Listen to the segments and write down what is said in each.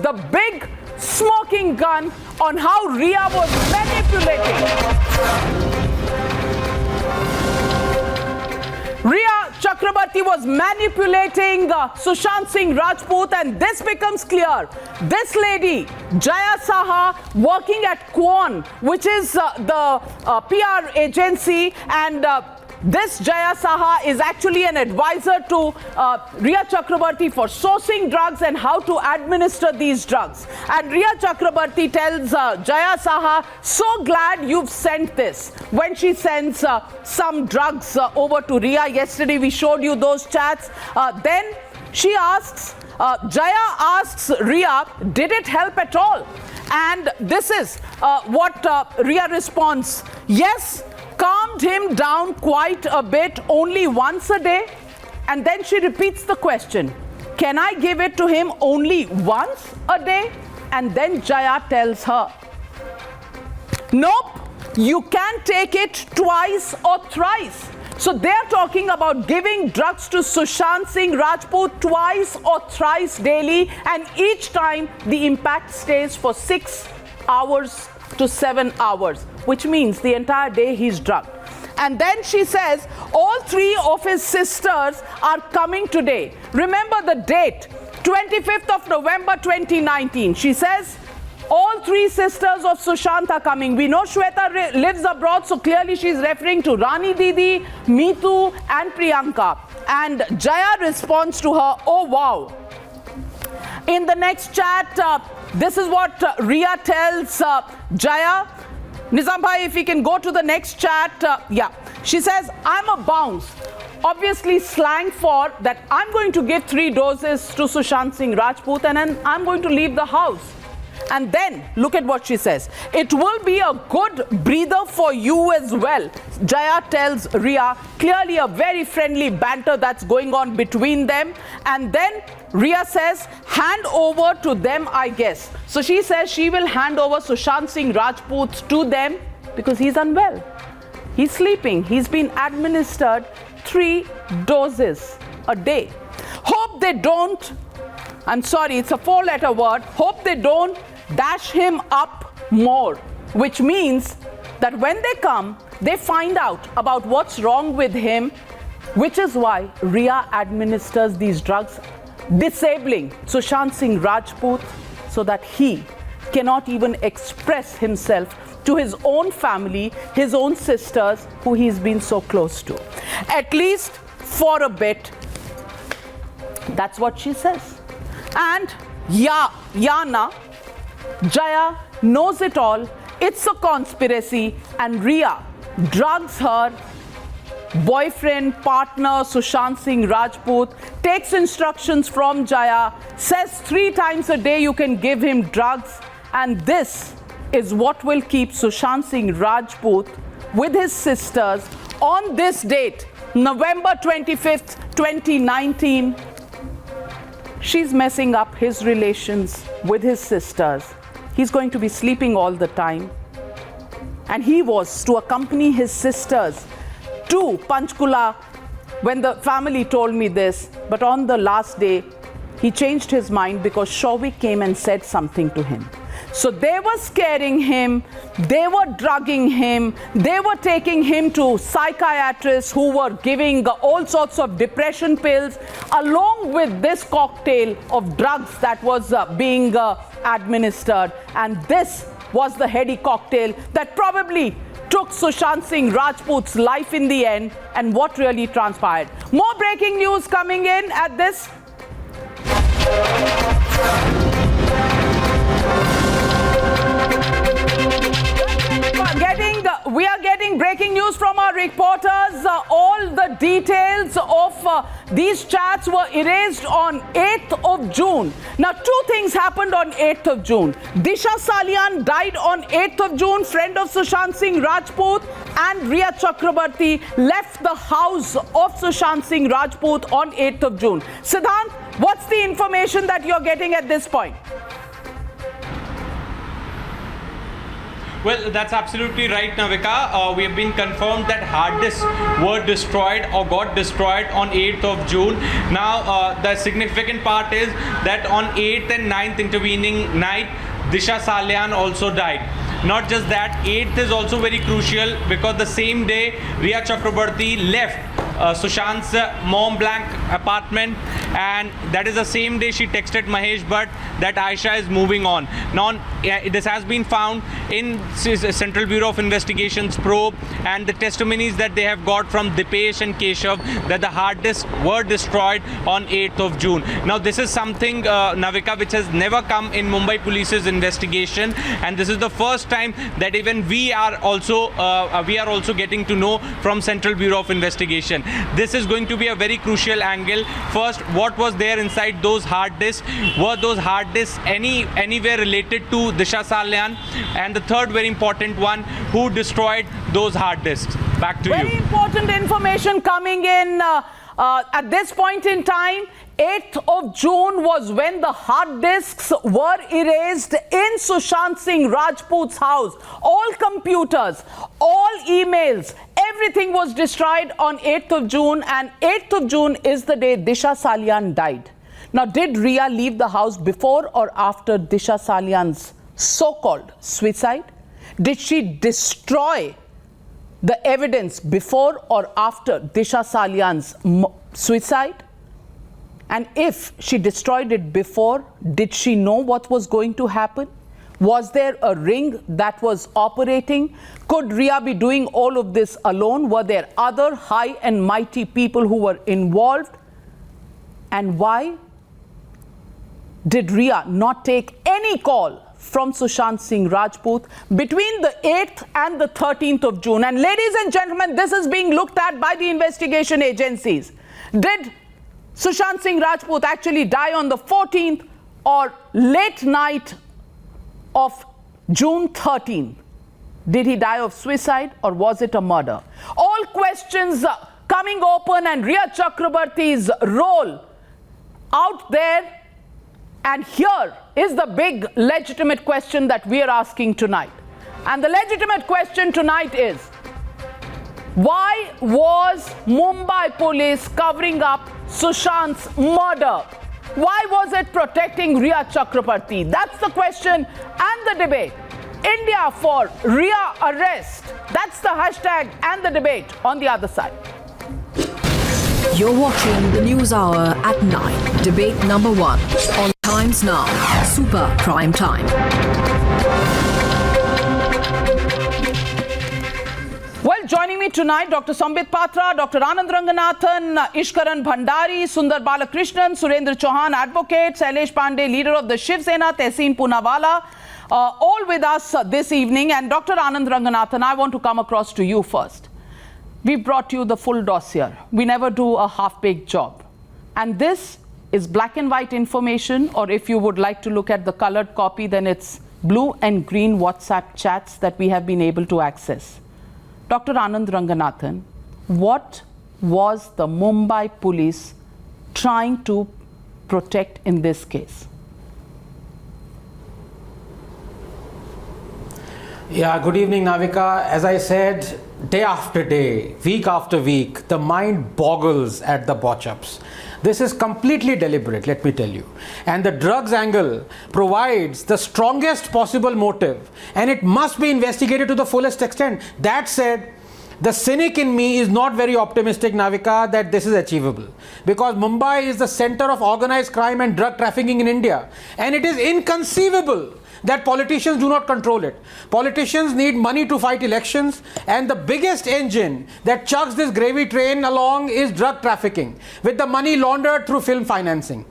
the big smoking gun on how Rhea was manipulating. Rhea Chakrabarti was manipulating Sushant Singh Rajput, and this becomes clear. This lady, Jaya Saha, working at Quon, which is the PR agency, and this Jaya Saha is actually an advisor to Rhea Chakrabarti for sourcing drugs and how to administer these drugs. And Rhea Chakrabarti tells Jaya Saha, so glad you've sent this, when she sends some drugs over to Rhea. Yesterday we showed you those chats. Then she asks, Jaya asks Rhea, did it help at all? And this is what Rhea responds, yes, calmed him down quite a bit, only once a day. And then she repeats the question, can I give it to him only once a day? And then Jaya tells her, nope, you can take it twice or thrice. So they're talking about giving drugs to Sushant Singh Rajput twice or thrice daily, and each time the impact stays for 6 hours to 7 hours, which means the entire day he's drugged. And then she says, all 3 of his sisters are coming today. Remember the date, 25th of November 2019. She says, all 3 sisters of Sushant are coming. We know Shweta lives abroad, so clearly she's referring to Rani Didi, Meetu and Priyanka. And Jaya responds to her, oh wow. In the next chat, this is what Rhea tells Jaya. Nizam bhai, if we can go to the next chat. Yeah, she says, I'm a bounce. Obviously slang for that I'm going to give 3 doses to Sushant Singh Rajput and then I'm going to leave the house. And then look at what she says. It will be a good breather for you as well. Jaya tells Rhea, clearly a very friendly banter that's going on between them. And then Rhea says, hand over to them, I guess. So she says she will hand over Sushant Singh Rajput to them because he's unwell. He's sleeping. He's been administered 3 doses a day. Hope they don't, I'm sorry, it's a 4-letter word. Hope they don't dash him up more, which means that when they come, they find out about what's wrong with him, which is why Rhea administers these drugs, disabling Sushant Singh Rajput so that he cannot even express himself to his own family, his own sisters, who he's been so close to. At least for a bit. That's what she says. And Yana, Jaya knows it all. It's a conspiracy, and Rhea drugs her boyfriend, partner, Sushant Singh Rajput, takes instructions from Jaya, says 3 times a day you can give him drugs, and this is what will keep Sushant Singh Rajput with his sisters on this date, November 25th, 2019. She's messing up his relations with his sisters. He's going to be sleeping all the time. And he was to accompany his sisters to Panchkula when the family told me this. But on the last day, he changed his mind because Shouvik came and said something to him. So they were scaring him, they were drugging him, they were taking him to psychiatrists who were giving all sorts of depression pills, along with this cocktail of drugs that was being administered. And this was the heady cocktail that probably took Sushant Singh Rajput's life in the end, and what really transpired. More breaking news coming in at this. We are getting breaking news from our reporters. All the details of these chats were erased on 8th of June. Now, 2 things happened on 8th of June. Disha Salian died on 8th of June, friend of Sushant Singh Rajput, and Rhea Chakrabarti left the house of Sushant Singh Rajput on 8th of June. Siddhant, what's the information that you're getting at this point? Well, that's absolutely right, Navika. We have been confirmed that hard disks were destroyed or got destroyed on 8th of June. Now, the significant part is that on 8th and 9th intervening night, Disha Salyan also died. Not just that, 8th is also very crucial because the same day Rhea Chakrabarti left Sushant's Mont Blanc apartment, and that is the same day she texted Mahesh Bhatt that Aisha is moving on. Now, this has been found in Central Bureau of Investigation's probe and the testimonies that they have got from Dipesh and Keshav that the hard disks were destroyed on 8th of June. Now, this is something, Navika, which has never come in Mumbai Police's investigation, and this is the first time that even we are also getting to know from Central Bureau of Investigation. This is going to be a very crucial angle. First, what was there inside those hard disks? Were those hard disks anywhere related to Disha Salyan? And the third very important one, who destroyed those hard disks? Back to you. Very important information coming in at this point in time. 8th of June was when the hard disks were erased in Sushant Singh Rajput's house. All computers, all emails, everything was destroyed on 8th of June, and 8th of June is the day Disha Salyan died. Now, did Rhea leave the house before or after Disha Salyan's so-called suicide? Did she destroy the evidence before or after Disha Salyan's suicide? And if she destroyed it before, did she know what was going to happen? Was there a ring that was operating? Could Rhea be doing all of this alone? Were there other high and mighty people who were involved? And why did Rhea not take any call from Sushant Singh Rajput between the 8th and the 13th of June? And ladies and gentlemen, this is being looked at by the investigation agencies. Did Sushant Singh Rajput actually die on the 14th or late night of June 13th? Did he die of suicide or was it a murder? All questions coming open, and Rhea Chakrabarti's role out there. And here is the big legitimate question that we are asking tonight. And the legitimate question tonight is, why was Mumbai police covering up Sushant's murder? Why was it protecting Rhea Chakrabarti? That's the question and the debate. India for Rhea arrest. That's the hashtag and the debate on the other side. You're watching the News Hour at 9. Debate number 1 on Times Now. Super Prime Time. Well, joining me tonight, Dr. Sambit Patra, Dr. Anand Ranganathan, Ishkaran Bhandari, Sundar Balakrishnan, Surendra Chauhan, advocate, Shailesh Pandey, leader of the Shiv Sena, Tehseen Poonawala, all with us this evening. And Dr. Anand Ranganathan, I want to come across to you first. We brought you the full dossier. We never do a half-baked job. And this is black and white information, or if you would like to look at the colored copy, then it's blue and green WhatsApp chats that we have been able to access. Dr. Anand Ranganathan, what was the Mumbai police trying to protect in this case? Yeah, good evening, Navika. As I said, day after day, week after week, the mind boggles at the botch-ups. This is completely deliberate, let me tell you. And the drugs angle provides the strongest possible motive, and it must be investigated to the fullest extent. That said, the cynic in me is not very optimistic, Navika, that this is achievable. Because Mumbai is the center of organized crime and drug trafficking in India. And it is inconceivable that politicians do not control it. Politicians need money to fight elections, and the biggest engine that chugs this gravy train along is drug trafficking, with the money laundered through film financing.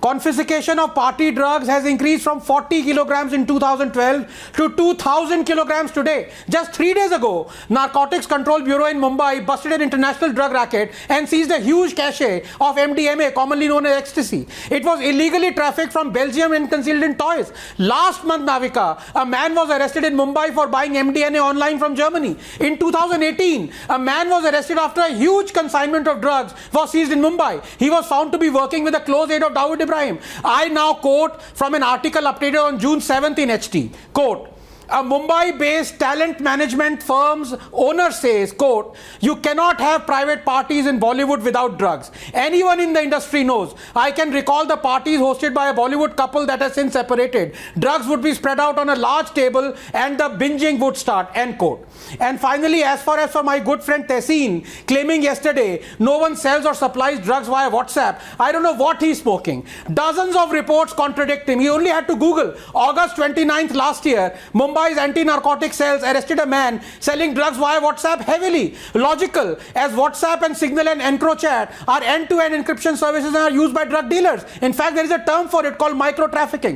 Confiscation of party drugs has increased from 40 kilograms in 2012 to 2,000 kilograms today. Just 3 days ago, Narcotics Control Bureau in Mumbai busted an international drug racket and seized a huge cache of MDMA, commonly known as ecstasy. It was illegally trafficked from Belgium and concealed in toys. Last month, Navika, a man was arrested in Mumbai for buying MDMA online from Germany. In 2018, a man was arrested after a huge consignment of drugs was seized in Mumbai. He was found to be working with the close aid of Dawood Ibrahim. I now quote from an article updated on June 7th in HT. Quote, A Mumbai-based talent management firm's owner says, quote, "You cannot have private parties in Bollywood without drugs. Anyone in the industry knows. I can recall the parties hosted by a Bollywood couple that has since separated. Drugs would be spread out on a large table and the binging would start," end quote. And finally, as far as for my good friend Tessin claiming yesterday no one sells or supplies drugs via WhatsApp, I don't know what he's smoking. Dozens of reports contradict him. He only had to Google. August 29th last year, Mumbai's anti-narcotic cells arrested a man selling drugs via WhatsApp heavily. Logical, as WhatsApp and Signal and EncroChat are end-to-end encryption services and are used by drug dealers. In fact, there is a term for it called micro-trafficking.